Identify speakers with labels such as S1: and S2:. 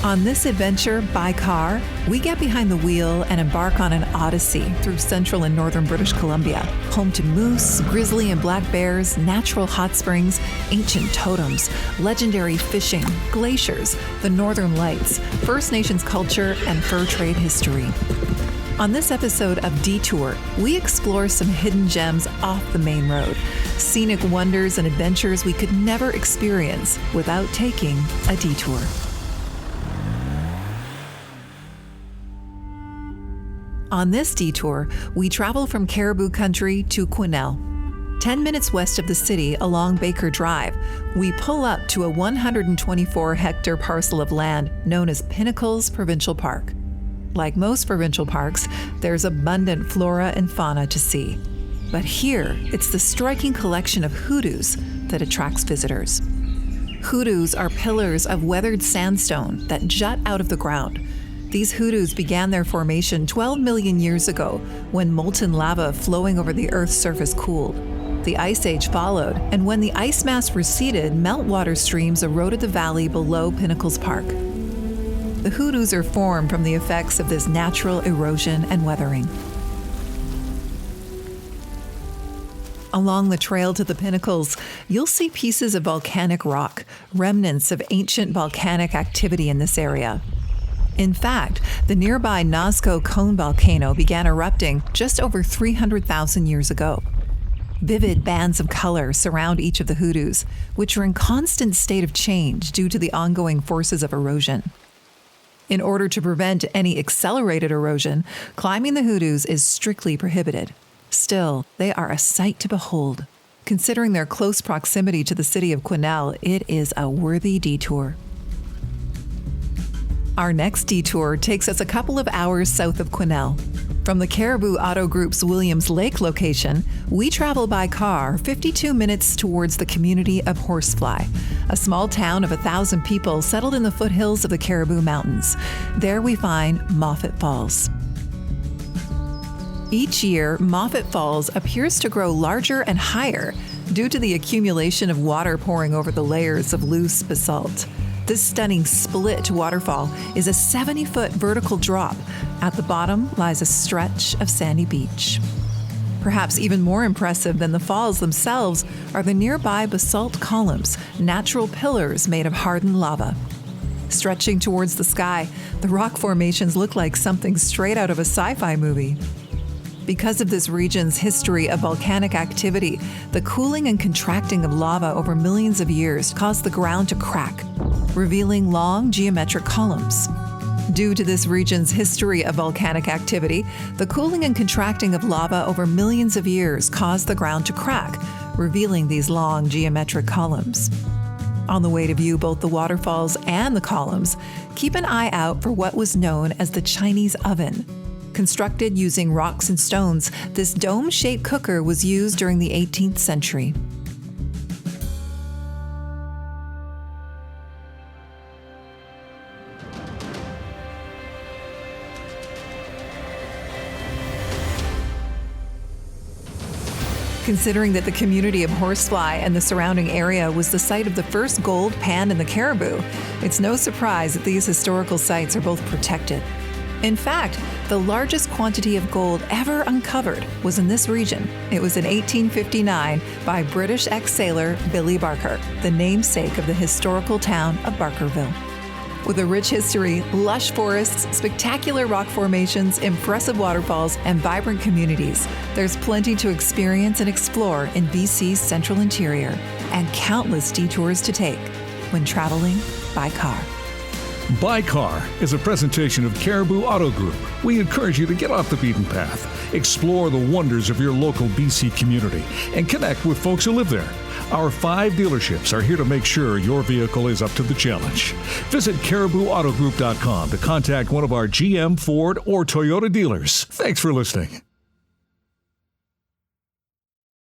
S1: On this adventure by car, we get behind the wheel and embark on an odyssey through central and northern British Columbia, home to moose, grizzly and black bears, natural hot springs, ancient totems, legendary fishing, glaciers, the Northern Lights, First Nations culture, and fur trade history. On this episode of Detour, we explore some hidden gems off the main road, scenic wonders and adventures we could never experience without taking a detour. On this detour, we travel from Caribou Country to Quesnel. 10 minutes west of the city along Baker Drive, we pull up to a 124-hectare parcel of land known as Pinnacles Provincial Park. Like most provincial parks, there's abundant flora and fauna to see. But here, it's the striking collection of hoodoos that attracts visitors. Hoodoos are pillars of weathered sandstone that jut out of the ground. These hoodoos began their formation 12 million years ago when molten lava flowing over the Earth's surface cooled. The Ice Age followed, and when the ice mass receded, meltwater streams eroded the valley below Pinnacles Park. The hoodoos are formed from the effects of this natural erosion and weathering. Along the trail to the Pinnacles, you'll see pieces of volcanic rock, remnants of ancient volcanic activity in this area. In fact, the nearby Nazca Cone volcano began erupting just over 300,000 years ago. Vivid bands of color surround each of the hoodoos, which are in constant state of change due to the ongoing forces of erosion. In order to prevent any accelerated erosion, climbing the hoodoos is strictly prohibited. Still, they are a sight to behold. Considering their close proximity to the city of Quesnel, it is a worthy detour. Our next detour takes us a couple of hours south of Quesnel. From the Caribou Auto Group's Williams Lake location, we travel by car 52 minutes towards the community of Horsefly, a small town of 1,000 people settled in the foothills of the Caribou Mountains. There we find Moffat Falls. Each year, Moffat Falls appears to grow larger and higher due to the accumulation of water pouring over the layers of loose basalt. This stunning split waterfall is a 70-foot vertical drop. At the bottom lies a stretch of sandy beach. Perhaps even more impressive than the falls themselves are the nearby basalt columns, natural pillars made of hardened lava. Stretching towards the sky, the rock formations look like something straight out of a sci-fi movie. Because of this region's history of volcanic activity, the cooling and contracting of lava over millions of years caused the ground to crack, revealing long geometric columns. Due to this region's history of volcanic activity, the cooling and contracting of lava over millions of years caused the ground to crack, revealing these long geometric columns. On the way to view both the waterfalls and the columns, keep an eye out for what was known as the Chinese oven. Constructed using rocks and stones, this dome-shaped cooker was used during the 18th century. Considering that the community of Horsefly and the surrounding area was the site of the first gold panned in the Caribou, it's no surprise that these historical sites are both protected. In fact, the largest quantity of gold ever uncovered was in this region. It was in 1859 by British ex-sailor Billy Barker, the namesake of the historical town of Barkerville. With a rich history, lush forests, spectacular rock formations, impressive waterfalls, and vibrant communities, there's plenty to experience and explore in BC's central interior, and countless detours to take when traveling by car.
S2: By Car is a presentation of Caribou Auto Group. We encourage you to get off the beaten path, explore the wonders of your local BC community, and connect with folks who live there. Our 5 dealerships are here to make sure your vehicle is up to the challenge. Visit CaribouAutoGroup.com to contact one of our GM, Ford, or Toyota dealers. Thanks for listening.